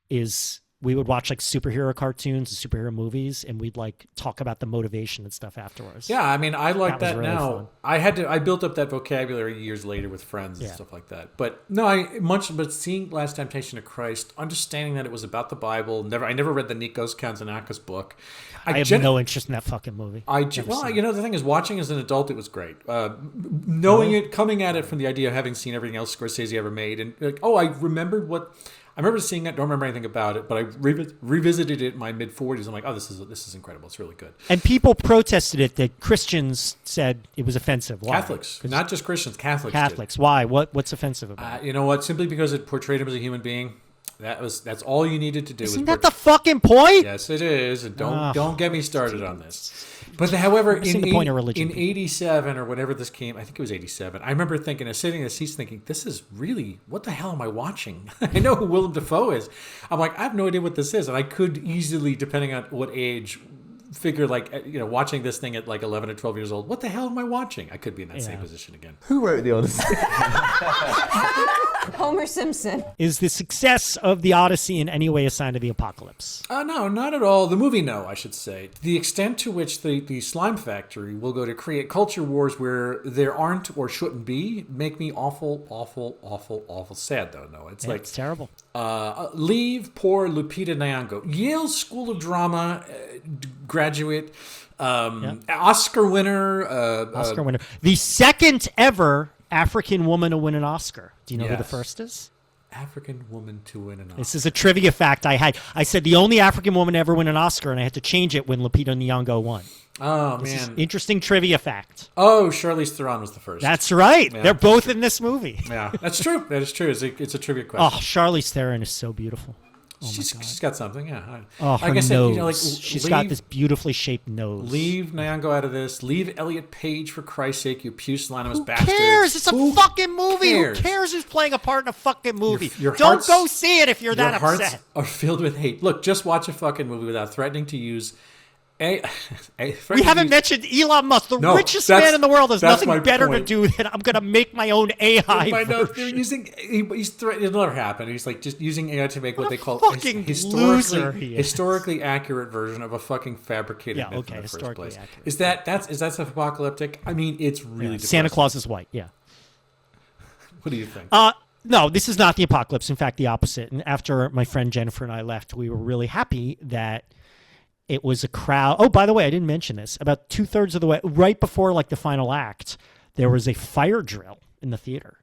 B: is we would watch like superhero cartoons and superhero movies, and we'd like talk about the motivation and stuff afterwards.
A: Yeah, I mean, I like that
B: really
A: now.
B: Fun.
A: I built up that vocabulary years later with friends and stuff like that. But no, but seeing Last Temptation of Christ, understanding that it was about the Bible. I never read the Nikos Kazantzakis book.
B: I have no interest in that fucking movie.
A: The thing is, watching as an adult, it was great. Knowing it, coming at it from the idea of having seen everything else Scorsese ever made, and I remember seeing it, don't remember anything about it, but I revisited it in my mid-40s. I'm like, this is incredible. It's really good.
B: And people protested it that Christians said it was offensive. Why?
A: Catholics, not just Christians, Catholics.
B: Why? What's offensive about it?
A: You know what? Simply because it portrayed him as a human being. That's all you needed to do.
B: Isn't that the fucking point?
A: Yes, it is. And don't get me started on this. But however, in 87 or whenever this came, I think it was 87. I remember thinking, sitting in the seats, thinking, "This is really what the hell am I watching?" I know who Willem Dafoe is. I'm like, I have no idea what this is, and I could easily, depending on what age, figure like, watching this thing at like 11 or 12 years old, what the hell am I watching? I could be in that same position again.
F: Who wrote the Odyssey?
G: Homer Simpson.
B: Is the success of the Odyssey in any way a sign of the apocalypse?
A: No, not at all. The movie, no, I should say. The extent to which the Slime Factory will go to create culture wars where there aren't or shouldn't be make me awful, awful, awful, awful sad, though. No, it's
B: It's terrible.
A: Leave poor Lupita Nyong'o, Yale School of Drama graduate, Oscar winner.
B: Oscar winner. The second ever African woman to win an Oscar. Do you know who the
A: Yes.
B: first is?
A: African woman to win an Oscar.
B: This is a trivia fact I had. I said the only African woman to ever win an Oscar, and I had to change it when Lupita Nyong'o won.
A: Oh,
B: This is
A: man.
B: interesting trivia fact.
A: Oh, Charlize Theron was the first.
B: That's right.
A: Yeah.
B: They're both in this movie.
A: Yeah, that's true. That is true. It's a trivia question.
B: Oh, Charlize Theron is so beautiful.
A: She's got something, yeah.
B: Oh, her
A: Like I said,
B: nose. She's got this beautifully shaped nose.
A: Leave Nyong'o out of this. Leave Elliot Page, for Christ's sake, you pusillanimous
B: Who
A: bastard.
B: cares? It's a
A: Who
B: fucking movie.
A: cares?
B: Who cares who's playing a part in a fucking movie?
A: Your
B: Don't
A: hearts-
B: go see it if you're
A: Your
B: that
A: hearts
B: upset.
A: are filled with hate. Look, just watch a fucking movie without threatening to use
B: We haven't mentioned Elon Musk, the
A: No,
B: richest
A: that's-
B: man in the world. There's
A: that's
B: nothing
A: my
B: better
A: point.
B: to do than I'm going to make my own AI
A: I know they're
B: version.
A: using. He's threatening. It'll never happen. He's like just using AI to make what they call
B: fucking loser he is.
A: historically accurate version of a fucking fabricated
B: Yeah,
A: myth
B: okay,
A: in the first
B: historically
A: place.
B: accurate.
A: Is that apocalyptic? I mean, it's really
B: Santa
A: depressing.
B: Claus is white, yeah.
A: What do you think?
B: No, this is not the apocalypse. In fact, the opposite. And after my friend Jennifer and I left, we were really happy that it was a crowd. Oh, by the way, I didn't mention this. About 2/3 of the way, right before like the final act, there was a fire drill in the theater.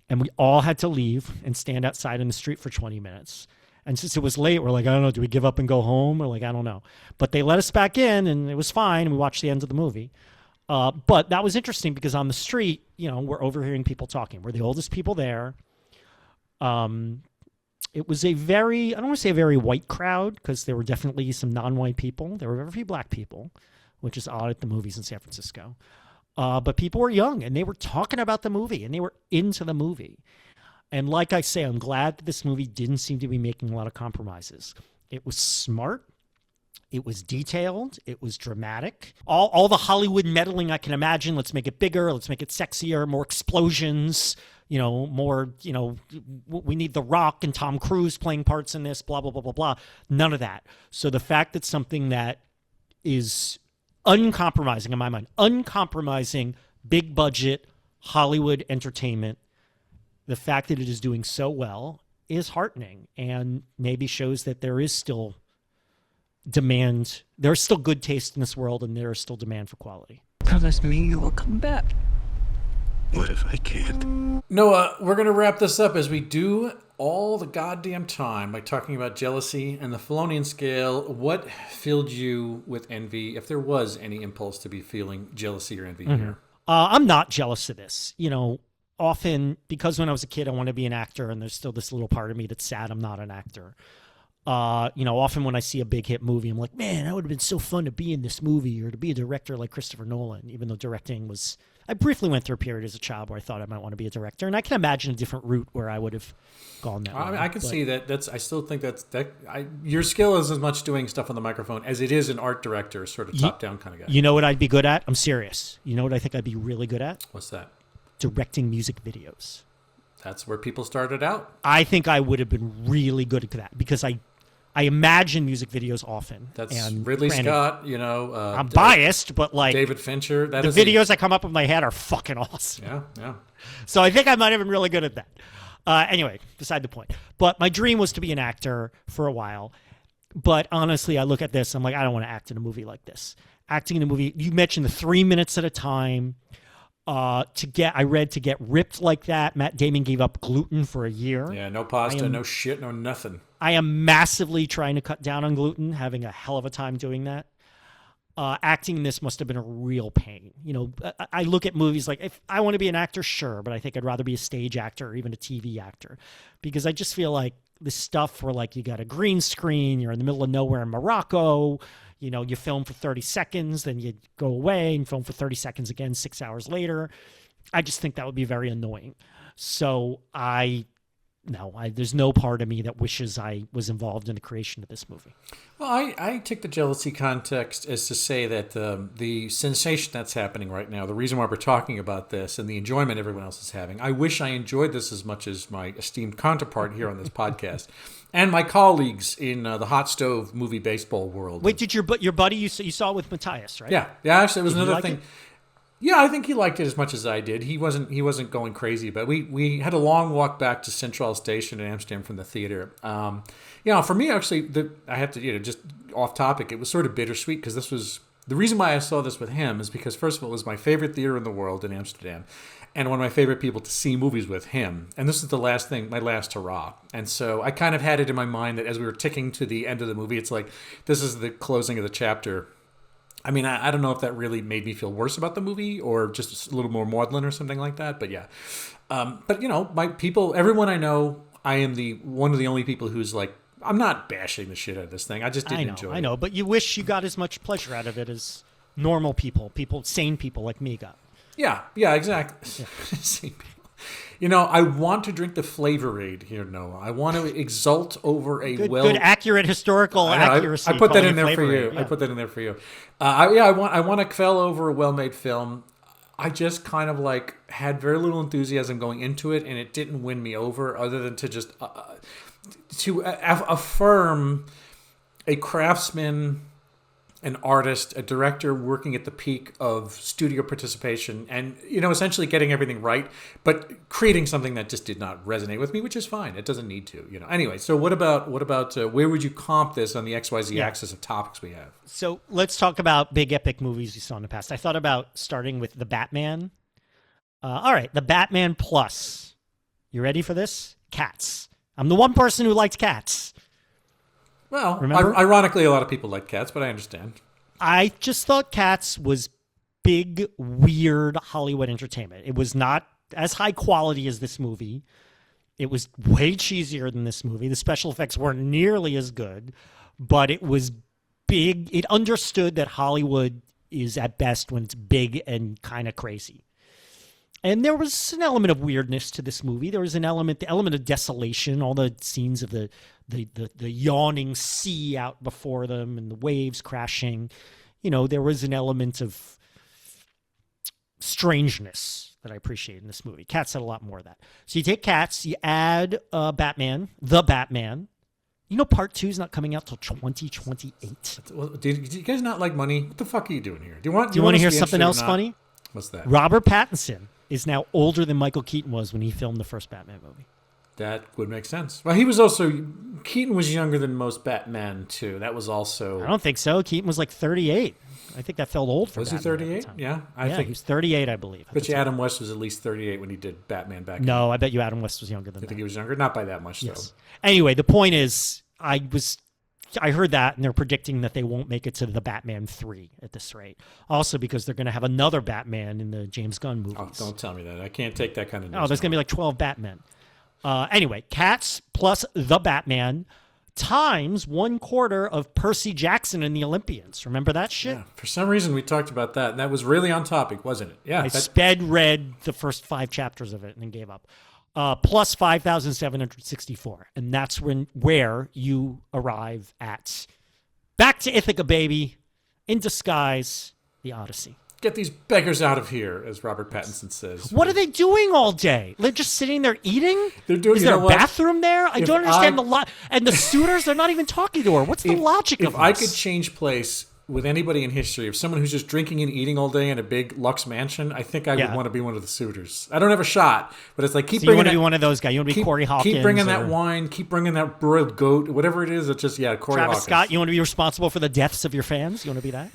B: And we all had to leave and stand outside in the street for 20 minutes. And since it was late, we're like, I don't know, do we give up and go home? Or like, I don't know. But they let us back in and it was fine. And we watched the end of the movie. But that was interesting because on the street, we're overhearing people talking. We're the oldest people there. It was I don't want to say a very white crowd because there were definitely some non-white people. There were very few black people, which is odd at the movies in San Francisco. But people were young and they were talking about the movie and they were into the movie. And like I say, I'm glad that this movie didn't seem to be making a lot of compromises. It was smart. It was detailed. It was dramatic. All the Hollywood meddling I can imagine. Let's make it bigger. Let's make it sexier. More explosions. More, we need The Rock and Tom Cruise playing parts in this, blah, blah, blah, blah, blah. None of that. So the fact that something that is uncompromising, in my mind, uncompromising, big budget, Hollywood entertainment, the fact that it is doing so well is heartening and maybe shows that there is still demand. There's still good taste in this world and there is still demand for quality.
H: Promise me you will come back.
F: What if I can't?
A: Noah, we're going to wrap this up as we do all the goddamn time by talking about jealousy and the Filonian scale. What filled you with envy, if there was any impulse to be feeling jealousy or envy here?
B: I'm not jealous of this. Often, because when I was a kid, I wanted to be an actor, and there's still this little part of me that's sad I'm not an actor. Often when I see a big hit movie, I'm like, man, that would have been so fun to be in this movie or to be a director like Christopher Nolan, even though directing was... I briefly went through a period as a child where I thought I might want to be a director, and I can imagine a different route where I would have gone that way.
A: I can see that. I still think your skill is as much doing stuff on the microphone as it is an art director, sort of top-down kind of guy.
B: You know what I'd be good at? I'm serious. You know what I think I'd be really good at?
A: What's that?
B: Directing music videos.
A: That's where people started out.
B: I think I would have been really good at that because I imagine music videos often.
A: That's
B: and
A: Ridley
B: granted,
A: Scott,
B: I'm biased, but like
A: David Fincher.
B: the videos that come up in my head are fucking awesome.
A: Yeah.
B: So I think I might have been really good at that. Anyway, beside the point. But my dream was to be an actor for a while. But honestly, I look at this, I'm like, I don't want to act in a movie like this. Acting in a movie, you mentioned the 3 minutes at a time. I read to get ripped like that, Matt Damon gave up gluten for a year.
A: Yeah, no pasta, no shit, no nothing.
B: I am massively trying to cut down on gluten, having a hell of a time doing that. Acting in this must have been a real pain. I look at movies like, if I want to be an actor, sure, but I think I'd rather be a stage actor or even a TV actor because I just feel like this stuff where like you got a green screen, you're in the middle of nowhere in Morocco, you film for 30 seconds, then you go away and film for 30 seconds again 6 hours later. I just think that would be very annoying. So I no, there's no part of me that wishes I was involved in the creation of this movie.
A: Well, I take the jealousy context as to say that the sensation that's happening right now, the reason why we're talking about this and the enjoyment everyone else is having, I wish I enjoyed this as much as my esteemed counterpart here on this podcast and my colleagues in the hot stove movie baseball world.
B: Wait, did your buddy, you saw it with Matthias, right?
A: Yeah, actually, it was another
B: like
A: thing.
B: it?
A: Yeah, I think he liked it as much as I did. He wasn't going crazy, but we had a long walk back to Central Station in Amsterdam from the theater. For me, actually, I have to, just off topic, it was sort of bittersweet because this was the reason why I saw this with him is because, first of all, it was my favorite theater in the world in Amsterdam, and one of my favorite people to see movies with him. And this is my last hurrah. And so I kind of had it in my mind that as we were ticking to the end of the movie, it's like this is the closing of the chapter. I mean, I don't know if that really made me feel worse about the movie or just a little more maudlin or something like that. But yeah. But, my people, everyone I know, I am one of the only people who's like, I'm not bashing the shit out of this thing. I just didn't enjoy it.
B: I know, but you wish you got as much pleasure out of it as normal people, sane people like me got.
A: Yeah, exactly. Yeah. Sane people. I want to drink the Flavorade here, Noah. I want to exult over a
B: good accurate historical accuracy.
A: I put that in there for you.
B: Yeah.
A: I put that in there for you. I want to quell over a well-made film. I just kind of had very little enthusiasm going into it, and it didn't win me over, other than to just affirm a craftsman, an artist, a director working at the peak of studio participation and, essentially getting everything right, but creating something that just did not resonate with me, which is fine. It doesn't need to, Anyway, so what about where would you comp this on the XYZ axis of topics we have?
B: So let's talk about big epic movies you saw in the past. I thought about starting with The Batman. All right, The Batman Plus. You ready for this? Cats. I'm the one person who liked Cats.
A: Well,
B: remember?
A: Ironically, a lot of people like Cats, but I understand.
B: I just thought Cats was big, weird Hollywood entertainment. It was not as high quality as this movie. It was way cheesier than this movie. The special effects weren't nearly as good, but it was big. It understood that Hollywood is at best when it's big and kind of crazy. And there was an element of weirdness to this movie. There was the element of desolation, all the scenes of the yawning sea out before them and the waves crashing. There was an element of strangeness that I appreciate in this movie. Cats had a lot more of that. So you take Cats, you add Batman, The Batman. Part 2 is not coming out till 2028.
A: Do you guys not like money? What the fuck are you doing here? Do you want
B: to hear something else funny?
A: What's that?
B: Robert Pattinson is now older than Michael Keaton was when he filmed the first Batman movie.
A: That would make sense. Well, Keaton was younger than most Batman, too. That was also...
B: I don't think so. Keaton was like 38. I think that felt old for
A: Was
B: Batman.
A: he 38? Yeah. I think
B: he was 38, I believe.
A: I bet you Adam West was at least 38 when he did Batman back
B: No, I bet you Adam West was younger than that.
A: I think he was younger? Not by that much,
B: Yes.
A: though.
B: Anyway, the point is, I heard that, and they're predicting that they won't make it to the Batman 3 at this rate. Also because they're going to have another Batman in the James Gunn movies.
A: Oh, don't tell me that. I can't take that kind of news.
B: Oh, there's going to be like 12 Batmen. Anyway, Cats plus The Batman times 1/4 of Percy Jackson and the Olympians. Remember that shit?
A: Yeah, for some reason we talked about that, and that was really on topic, wasn't it? Yeah.
B: I sped read the first 5 chapters of it and then gave up. Plus 5,764. And that's where you arrive at Back to Ithaca, baby. In disguise, the Odyssey.
A: Get these beggars out of here, as Robert Pattinson says.
B: What are they doing all day? They're just sitting there eating?
A: They're doing.
B: Is there a bathroom there? I don't understand the and the suitors, they're not even talking to her. What's the logic of this?
A: If I could change place with anybody in history, if someone who's just drinking and eating all day in a big Lux mansion, I think I would want to be one of the suitors. I don't have a shot, but it's like
B: you want to be one of those guys. You want to be Corey Hawkins.
A: Keep bringing that wine. Keep bringing that broiled goat. Whatever it is, it's just Corey
B: Travis
A: Hawkins.
B: Scott. You want to be responsible for the deaths of your fans? You want to be that?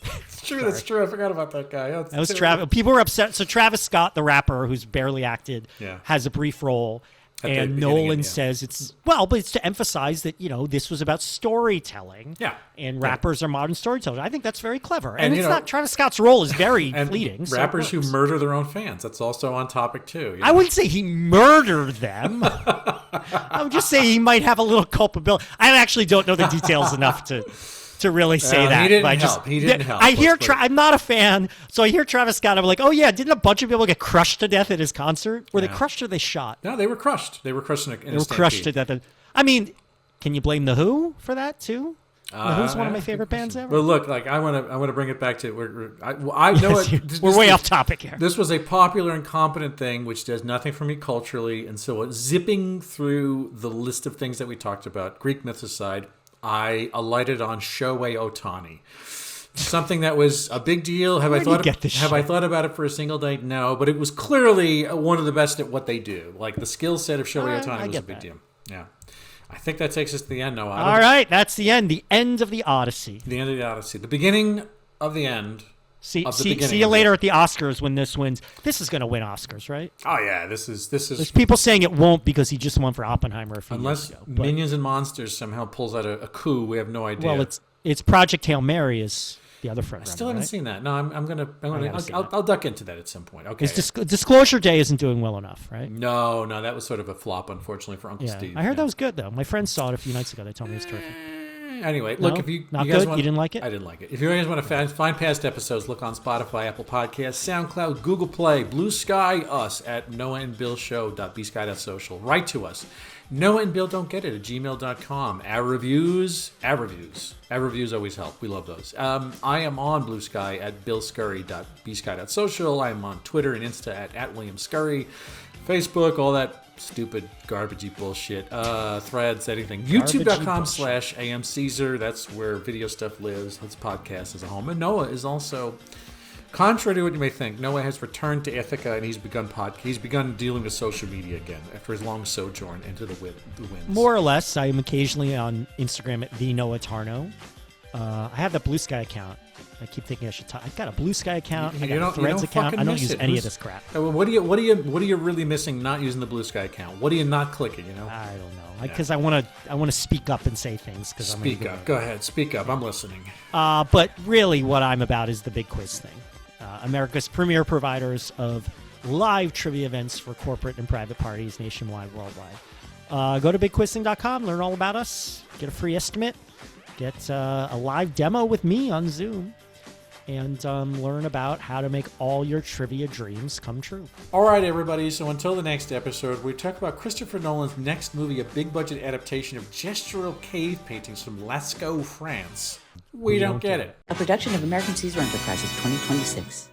A: It's true. That's true. I forgot about that guy.
B: That was Travis. People were upset. So Travis Scott, the rapper who's barely acted, has a brief role. And Nolan says but it's to emphasize that, this was about storytelling.
A: Yeah.
B: And rappers are modern storytellers. I think that's very clever. And it's not, Travis Scott's role is very fleeting.
A: Rappers who murder their own fans. That's also on topic too.
B: I wouldn't say he murdered them. I would just say he might have a little culpability. I actually don't know the details enough to to really say
A: Well,
B: that.
A: he didn't
B: but
A: help. He didn't help.
B: I hear.
A: Let's put it-
B: I'm not a fan, so I hear Travis Scott. I'm like, oh yeah, didn't a bunch of people get crushed to death at his concert? Were they crushed or they shot?
A: No, they were crushed. They were crushed in a
B: They were crushed to death. I mean, can you blame the Who for that too? The Who's one of my favorite bands ever.
A: But look, like I want to bring it back to. I know it.
B: We're way off topic here.
A: This was a popular and competent thing, which does nothing for me culturally, and so zipping through the list of things that we talked about, Greek myths aside, I alighted on Shohei Ohtani. Something that was a big deal. Have I thought about it for a single day? No, but it was clearly one of the best at what they do. Like the skill set of Shohei Ohtani was a big deal. Yeah. I think that takes us to the end, Noah.
B: All right, that's the end. The end of the Odyssey.
A: The end of the Odyssey. The beginning of the end.
B: See you later at the Oscars when this wins. This is going to win Oscars, right?
A: Oh yeah, this is.
B: There's people saying it won't because he just won for Oppenheimer a few years ago.
A: Unless Minions and Monsters somehow pulls out a coup, we have no idea.
B: Well, it's Project Hail Mary is the other front.
A: I still haven't seen that. No, I'll duck into that at some point. Okay.
B: Disclosure Day isn't doing well enough, right?
A: No, that was sort of a flop, unfortunately, for Uncle Steve.
B: I heard that was good though. My friends saw it a few nights ago. They told me it was terrific.
A: Anyway,
B: No?
A: look, if you
B: Not
A: guys
B: good?
A: want,
B: You didn't like it?
A: I didn't like it. If you guys want to find past episodes, look on Spotify, Apple Podcasts, SoundCloud, Google Play, Blue Sky, us at noahandbillshow.bsky.social. Write to us. Noah and Bill don't get it at gmail.com. Our reviews always help. We love those. I am on Blue Sky at billscurry.bsky.social. I am on Twitter and Insta at William Scurry. Facebook, all that stupid garbagey bullshit. Threads, anything. YouTube.com/AM Caesar. That's where video stuff lives. That's podcast as a home. And Noah is also, contrary to what you may think, Noah has returned to Ithaca and he's begun dealing with social media again after his long sojourn into the winds.
B: More or less. I am occasionally on Instagram at the Noah Tarnow. I have that Blue Sky account. I keep thinking I should talk. I've got a Blue Sky account. I got a Threads account. I don't use any of this crap.
A: What are you really missing not using the Blue Sky account? What are you not clicking?
B: I don't know. Because I want to speak up and say things.
A: Speak up. Go ahead. Speak up. I'm listening.
B: But really, what I'm about is the big quiz thing. America's premier providers of live trivia events for corporate and private parties nationwide, worldwide. Go to bigquizthing.com. Learn all about us. Get a free estimate. Get a live demo with me on Zoom. And learn about how to make all your trivia dreams come true.
A: All right, everybody. So until the next episode, we talk about Christopher Nolan's next movie, a big-budget adaptation of gestural cave paintings from Lascaux, France. We don't get it.
G: A production of American Caesar Enterprises 2026.